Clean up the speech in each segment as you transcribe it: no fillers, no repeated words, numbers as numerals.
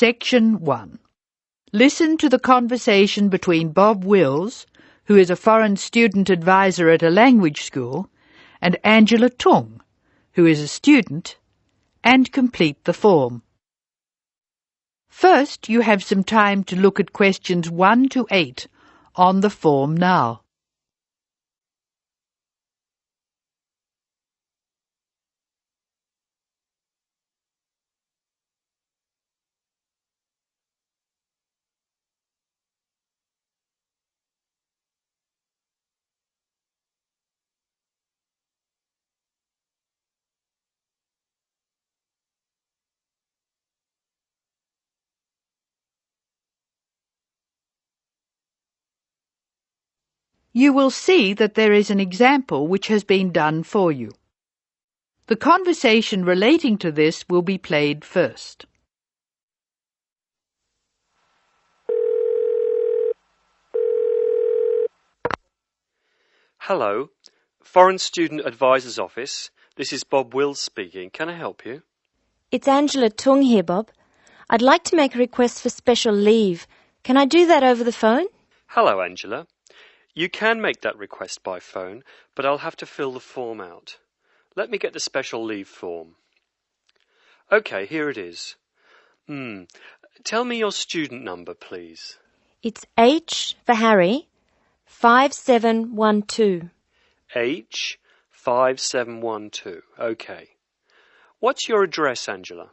Section 1. Listen to the conversation between Bob Wills, who is a foreign student advisor at a language school, and Angela Tung, who is a student, and complete the form. First, you have some time to look at questions 1 to 8 on the form now. You will see that there is an example which has been done for you. The conversation relating to this will be played first. Hello, Foreign Student Advisor's Office. This is Bob Wills speaking. Can I help you? It's Angela Tung here, Bob. I'd like to make a request for special leave. Can I do that over the phone? Hello, Angela. You can make that request by phone, but I'll have to fill the form out. Let me get the special leave form. OK, here it is. Tell me your student number, please. It's H for Harry, 5712. H 5712. OK. What's your address, Angela?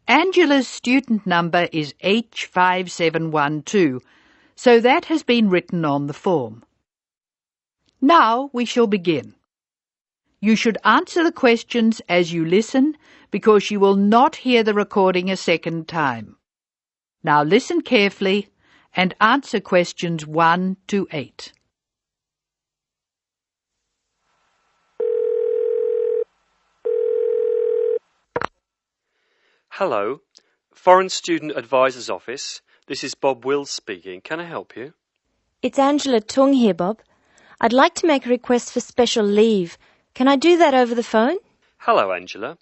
Angela's student number is H5712, so that has been written on the form. Now we shall begin. You should answer the questions as you listen, because you will not hear the recording a second time. Now listen carefully and answer questions 1 to 8. Hello, Foreign Student Advisor's Office. This is Bob Wills speaking. Can I help you? It's Angela Tung here, Bob. I'd like to make a request for special leave. Can I do that over the phone? Hello, Angela.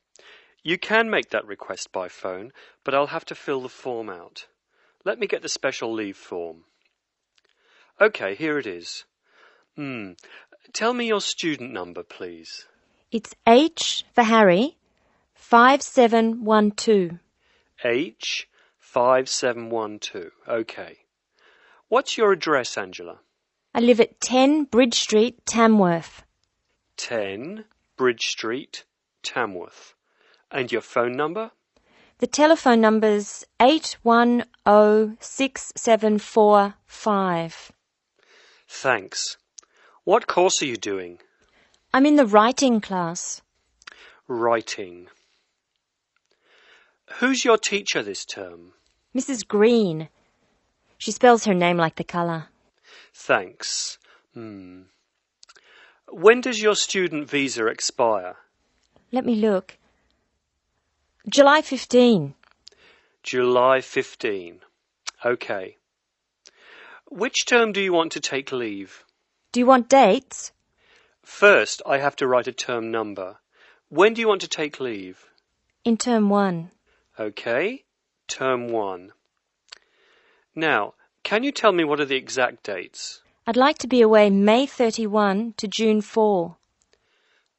You can make that request by phone, but I'll have to fill the form out. Let me get the special leave form. OK, here it is. Tell me your student number, please. It's H for Harry, 5712. H 5712. OK. What's your address, Angela? I live at 10 Bridge Street, Tamworth. 10 Bridge Street, Tamworth. And your phone number? The telephone number's 8106745. Thanks. What course are you doing? I'm in the writing class. Writing. Who's your teacher this term? Mrs. Green. She spells her name like the colour. Thanks. When does your student visa expire? Let me look. July 15. July 15. OK. Which term do you want to take leave? Do you want dates? First, I have to write a term number. When do you want to take leave? In term 1. OK. Term 1. Now, can you tell me what are the exact dates? I'd like to be away May 31 to June 4.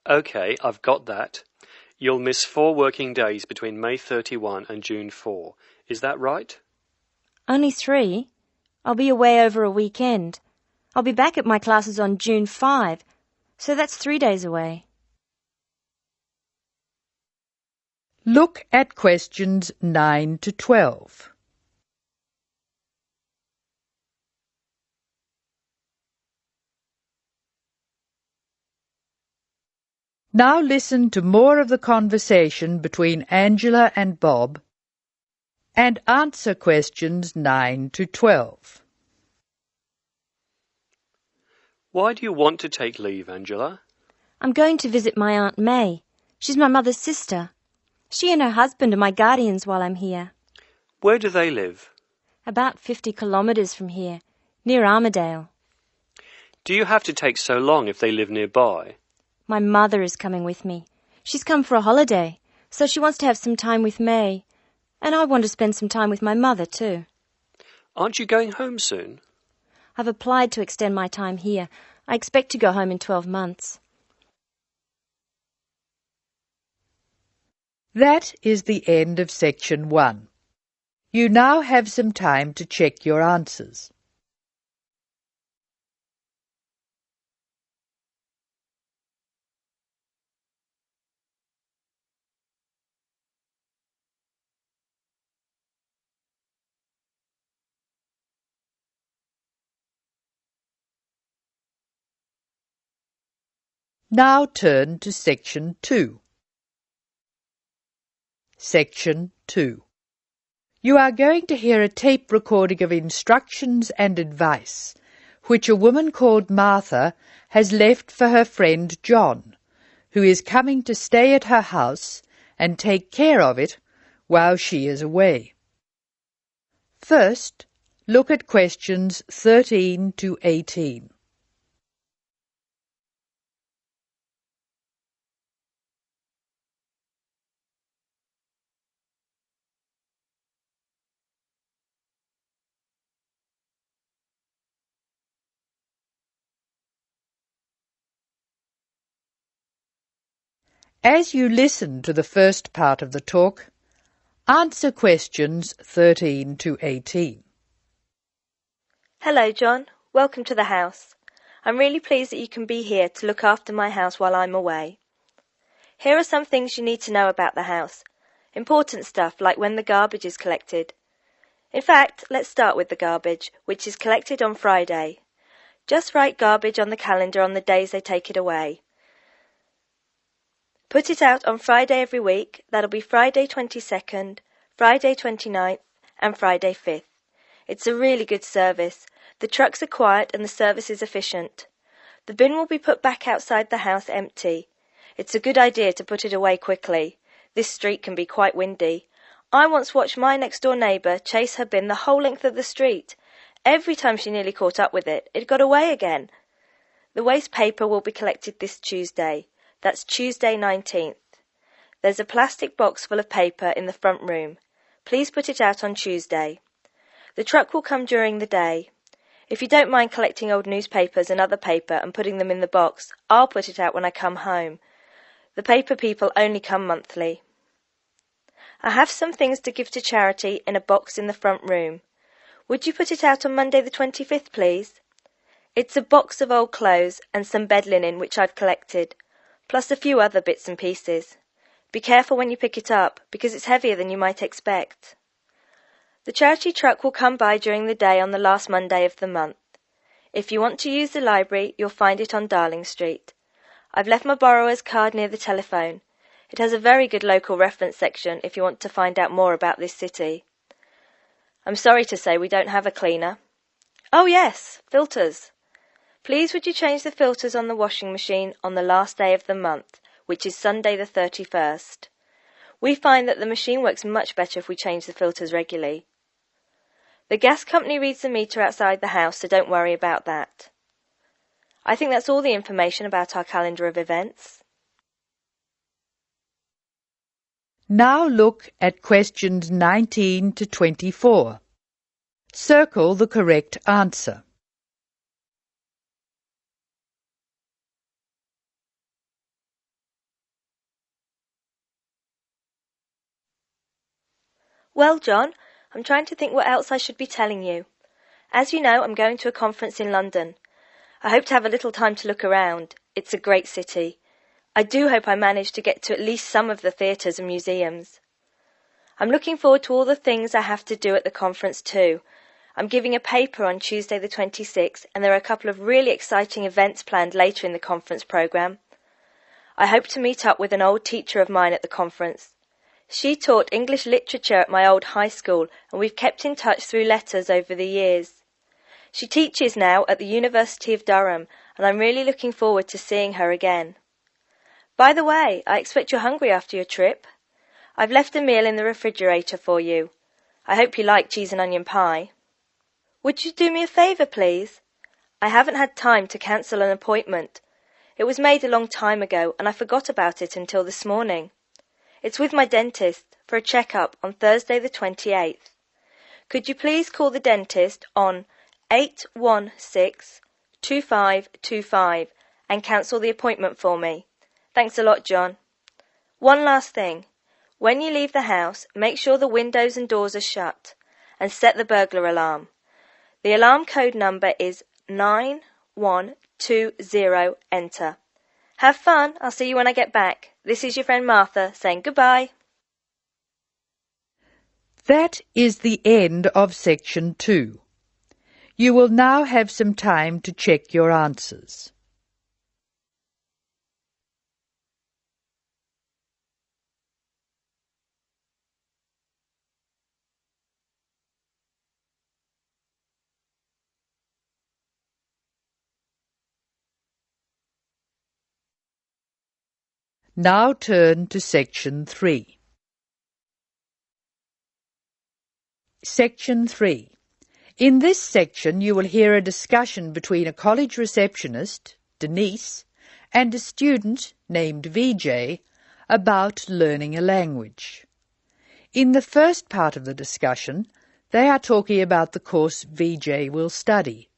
OK, I've got that. You'll miss 4 working days between May 31 and June 4. Is that right? Only 3. I'll be away over a weekend. I'll be back at my classes on June 5, so that's 3 days away. Look at questions 9 to 12. Now listen to more of the conversation between Angela and Bob and answer questions 9 to 12. Why do you want to take leave, Angela? I'm going to visit my Aunt May. She's my mother's sister. She and her husband are my guardians while I'm here. Where do they live? About 50 kilometres from here, near Armadale. Do you have to take so long if they live nearby? My mother is coming with me. She's come for a holiday, so she wants to have some time with May. And I want to spend some time with my mother too. Aren't you going home soon? I've applied to extend my time here. I expect to go home in 12 months. That is the end of section 1. You now have some time to check your answers. Now turn to section 2. Section 2. You are going to hear a tape recording of instructions and advice which a woman called Martha has left for her friend John, who is coming to stay at her house and take care of it while she is away. First, look at questions 13 to 18. As you listen to the first part of the talk, answer questions 13 to 18. Hello, John. Welcome to the house. I'm really pleased that you can be here to look after my house while I'm away. Here are some things you need to know about the house. Important stuff like when the garbage is collected. In fact, let's start with the garbage, which is collected on Friday. Just write garbage on the calendar on the days they take it away. Put it out on Friday every week. That'll be Friday 22nd, Friday 29th, and Friday 5th. It's a really good service. The trucks are quiet and the service is efficient. The bin will be put back outside the house empty. It's a good idea to put it away quickly. This street can be quite windy. I once watched my next-door neighbour chase her bin the whole length of the street. Every time she nearly caught up with it, it got away again. The waste paper will be collected this Tuesday. That's Tuesday 19th. There's a plastic box full of paper in the front room. Please put it out on Tuesday. The truck will come during the day. If you don't mind collecting old newspapers and other paper and putting them in the box, I'll put it out when I come home. The paper people only come monthly. I have some things to give to charity in a box in the front room. Would you put it out on Monday the 25th, please? It's a box of old clothes and some bed linen which I've collected, plus a few other bits and pieces. Be careful when you pick it up, because it's heavier than you might expect. The charity truck will come by during the day on the last Monday of the month. If you want to use the library, you'll find it on Darling Street. I've left my borrower's card near the telephone. It has a very good local reference section if you want to find out more about this city. I'm sorry to say we don't have a cleaner. Oh yes, filters. Please would you change the filters on the washing machine on the last day of the month, which is Sunday the 31st. We find that the machine works much better if we change the filters regularly. The gas company reads the meter outside the house, so don't worry about that. I think that's all the information about our calendar of events. Now look at questions 19 to 24. Circle the correct answer. Well, John, I'm trying to think what else I should be telling you. As you know, I'm going to a conference in London. I hope to have a little time to look around. It's a great city. I do hope I manage to get to at least some of the theatres and museums. I'm looking forward to all the things I have to do at the conference too. I'm giving a paper on Tuesday the 26th, and there are a couple of really exciting events planned later in the conference programme. I hope to meet up with an old teacher of mine at the conference. She taught English literature at my old high school, and we've kept in touch through letters over the years. She teaches now at the University of Durham, and I'm really looking forward to seeing her again. By the way, I expect you're hungry after your trip. I've left a meal in the refrigerator for you. I hope you like cheese and onion pie. Would you do me a favour, please? I haven't had time to cancel an appointment. It was made a long time ago, and I forgot about it until this morning. It's with my dentist for a checkup on Thursday the 28th. Could you please call the dentist on 816-2525 and cancel the appointment for me? Thanks a lot, John. One last thing. When you leave the house, make sure the windows and doors are shut and set the burglar alarm. The alarm code number is 9120, enter. Have fun. I'll see you when I get back. This is your friend Martha saying goodbye. That is the end of section 2. You will now have some time to check your answers. Now turn to section 3. Section 3. In this section you will hear a discussion between a college receptionist, Denise, and a student named VJ about learning a language. In the first part of the discussion, they are talking about the course VJ will study.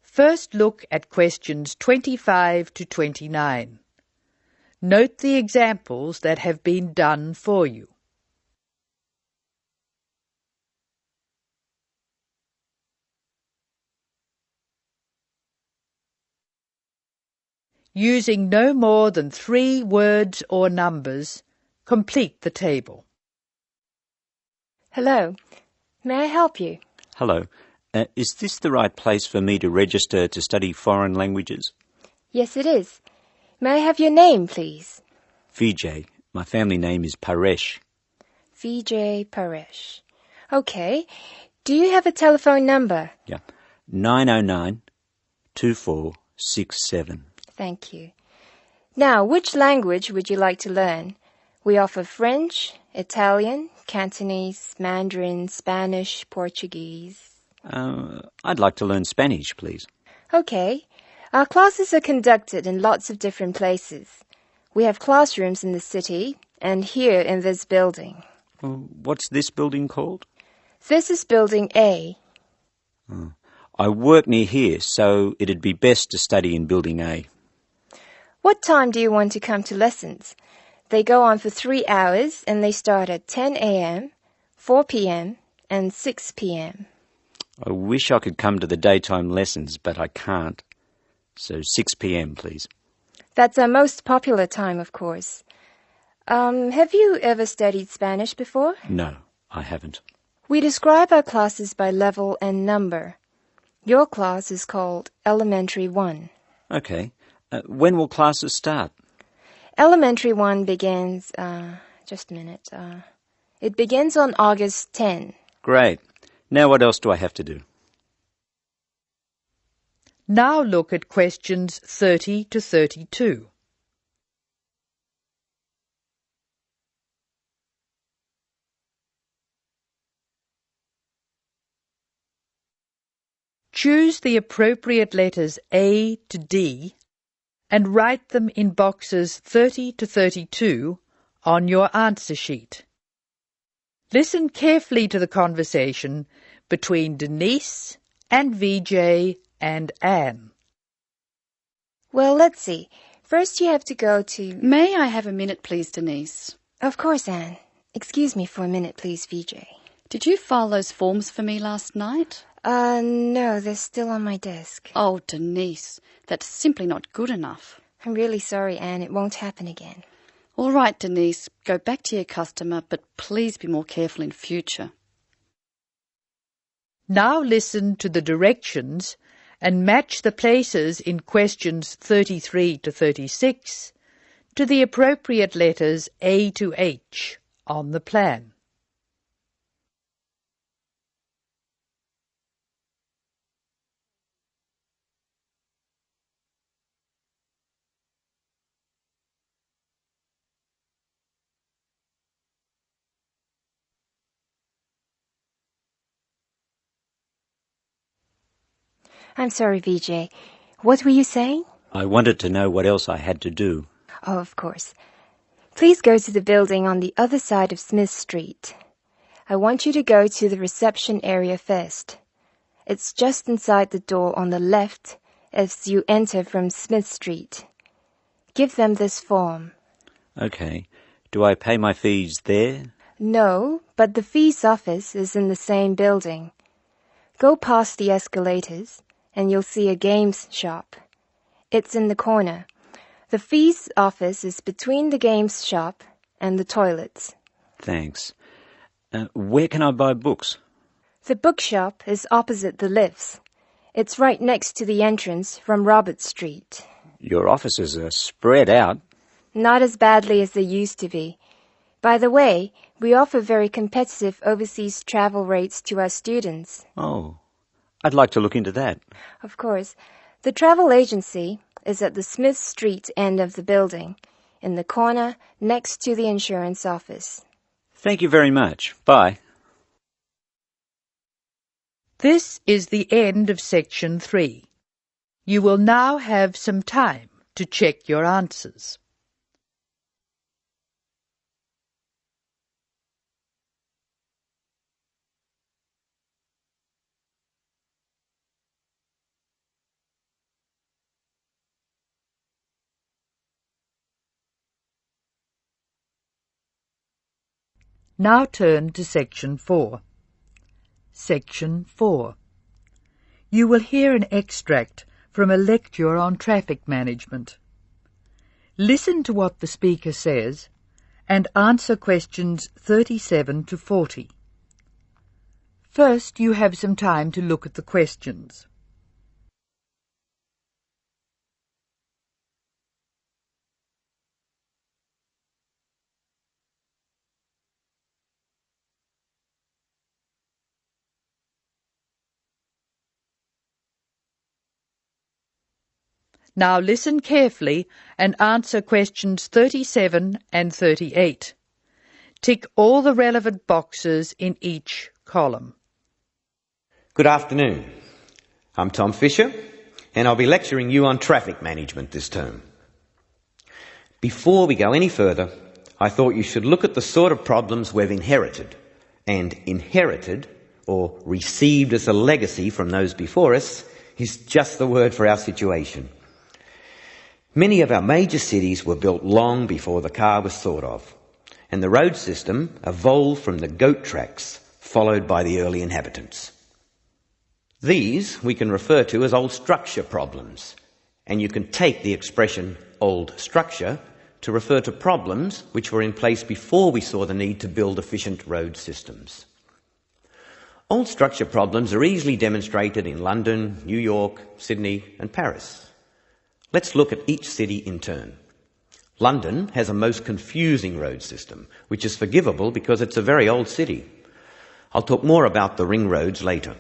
First look at questions 25 to 29. Note the examples that have been done for you. Using no more than 3 words or numbers, complete the table. Hello. May I help you? Hello. Is this the right place for me to register to study foreign languages? Yes, it is. May I have your name, please? VJ. My family name is Paresh. VJ Paresh. Okay. Do you have a telephone number? Yeah. 909-2467. Thank you. Now, which language would you like to learn? We offer French, Italian, Cantonese, Mandarin, Spanish, Portuguese. I'd like to learn Spanish, please. Okay. Our classes are conducted in lots of different places. We have classrooms in the city and here in this building. What's this building called? This is Building A. I work near here, so it'd be best to study in Building A. What time do you want to come to lessons? They go on for 3 hours and they start at 10 a.m., 4 p.m. and 6 p.m. I wish I could come to the daytime lessons, but I can't. So 6 p.m, please. That's our most popular time, of course. Have you ever studied Spanish before? No, I haven't. We describe our classes by level and number. Your class is called Elementary 1. Okay. When will classes start? Elementary 1 begins, just a minute. It begins on August 10. Great. Now what else do I have to do? Now look at questions 30 to 32. Choose the appropriate letters A to D and write them in boxes 30 to 32 on your answer sheet. Listen carefully to the conversation between Denise and VJ and Anne. Well, let's see. First you have to go to... May I have a minute, please, Denise? Of course, Anne. Excuse me for a minute, please, VJ. Did you file those forms for me last night? No, they're still on my desk. Oh, Denise, that's simply not good enough. I'm really sorry, Anne. It won't happen again. All right, Denise, go back to your customer, but please be more careful in future. Now listen to the directions and match the places in questions 33 to 36 to the appropriate letters A to H on the plan. I'm sorry, VJ. What were you saying? I wanted to know what else I had to do. Oh, of course. Please go to the building on the other side of Smith Street. I want you to go to the reception area first. It's just inside the door on the left as you enter from Smith Street. Give them this form. Okay. Do I pay my fees there? No, but the fees office is in the same building. Go past the escalators and you'll see a games shop. It's in the corner. The fees office is between the games shop and the toilets. Thanks. Where can I buy books? The bookshop is opposite the lifts. It's right next to the entrance from Robert Street. Your offices are spread out. Not as badly as they used to be. By the way, we offer very competitive overseas travel rates to our students. Oh, I'd like to look into that. Of course. The travel agency is at the Smith Street end of the building, in the corner next to the insurance office. Thank you very much. Bye. This is the end of section 3. You will now have some time to check your answers. Now turn to section 4. Section 4. You will hear an extract from a lecture on traffic management. Listen to what the speaker says and answer questions 37 to 40. First, you have some time to look at the questions. Now listen carefully and answer questions 37 and 38. Tick all the relevant boxes in each column. Good afternoon. I'm Tom Fisher, and I'll be lecturing you on traffic management this term. Before we go any further, I thought you should look at the sort of problems we've inherited. And inherited, or received as a legacy from those before us, is just the word for our situation. Many of our major cities were built long before the car was thought of, and the road system evolved from the goat tracks followed by the early inhabitants. These we can refer to as old structure problems, and you can take the expression old structure to refer to problems which were in place before we saw the need to build efficient road systems. Old structure problems are easily demonstrated in London, New York, Sydney and Paris. Let's look at each city in turn. London has a most confusing road system, which is forgivable because it's a very old city. I'll talk more about the ring roads later.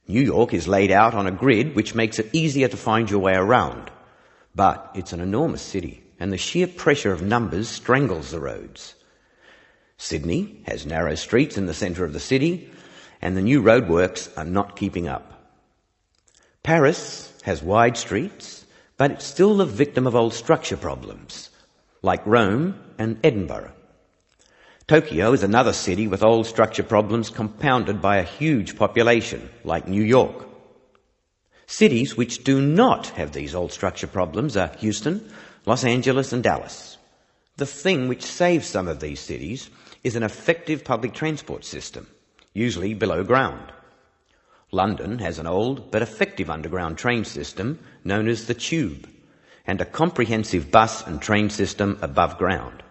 New York is laid out on a grid which makes it easier to find your way around. But it's an enormous city, and the sheer pressure of numbers strangles the roads. Sydney has narrow streets in the centre of the city, and the new roadworks are not keeping up. Paris has wide streets, but it's still the victim of old structure problems, like Rome and Edinburgh. Tokyo is another city with old structure problems compounded by a huge population, like New York. Cities which do not have these old structure problems are Houston, Los Angeles and Dallas. The thing which saves some of these cities is an effective public transport system, usually below ground. London has an old but effective underground train system known as the Tube, and a comprehensive bus and train system above ground.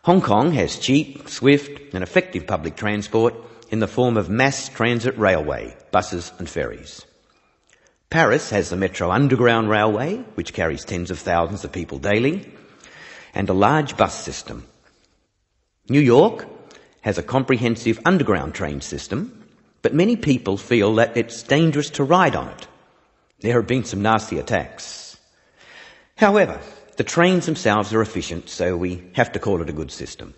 Hong Kong has cheap, swift and effective public transport in the form of mass transit railway, buses and ferries. Paris has the Metro Underground Railway, which carries tens of thousands of people daily, and a large bus system. New York has a comprehensive underground train system, but many people feel that it's dangerous to ride on it. There have been some nasty attacks. However, the trains themselves are efficient, so we have to call it a good system.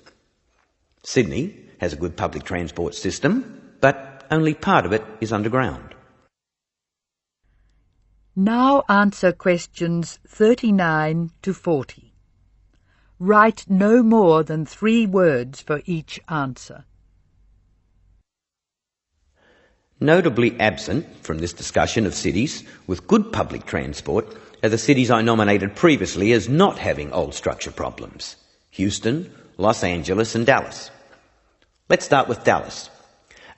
Sydney has a good public transport system, but only part of it is underground. Now answer questions 39 to 40. Write no more than 3 words for each answer. Notably absent from this discussion of cities with good public transport are the cities I nominated previously as not having old structure problems: Houston, Los Angeles and Dallas. Let's start with Dallas,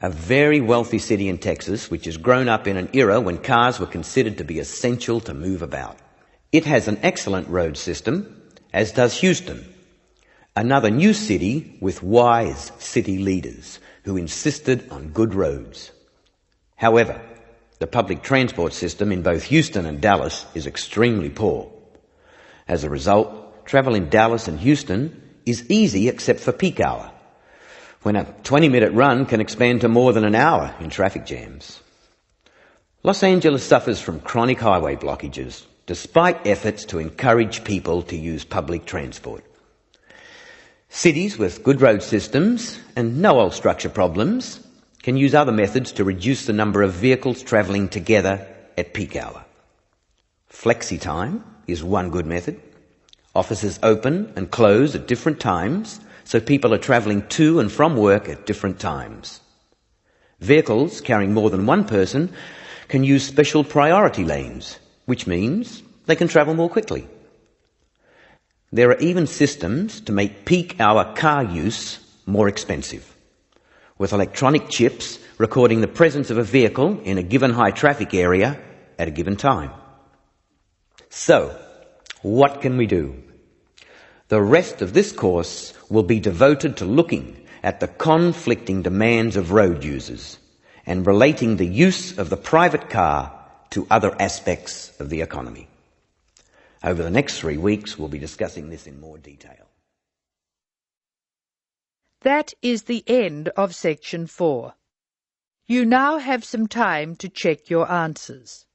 a very wealthy city in Texas which has grown up in an era when cars were considered to be essential to move about. It has an excellent road system, as does Houston, another new city with wise city leaders who insisted on good roads. However, the public transport system in both Houston and Dallas is extremely poor. As a result, travel in Dallas and Houston is easy except for peak hour, when a 20-minute run can expand to more than an hour in traffic jams. Los Angeles suffers from chronic highway blockages, despite efforts to encourage people to use public transport. Cities with good road systems and no old structure problems can use other methods to reduce the number of vehicles travelling together at peak hour. Flexi time is one good method. Offices open and close at different times, so people are travelling to and from work at different times. Vehicles carrying more than one person can use special priority lanes, which means they can travel more quickly. There are even systems to make peak hour car use more expensive, with electronic chips recording the presence of a vehicle in a given high traffic area at a given time. So, what can we do? The rest of this course will be devoted to looking at the conflicting demands of road users and relating the use of the private car to other aspects of the economy. Over the next 3 weeks, we'll be discussing this in more detail. That is the end of section 4. You now have some time to check your answers.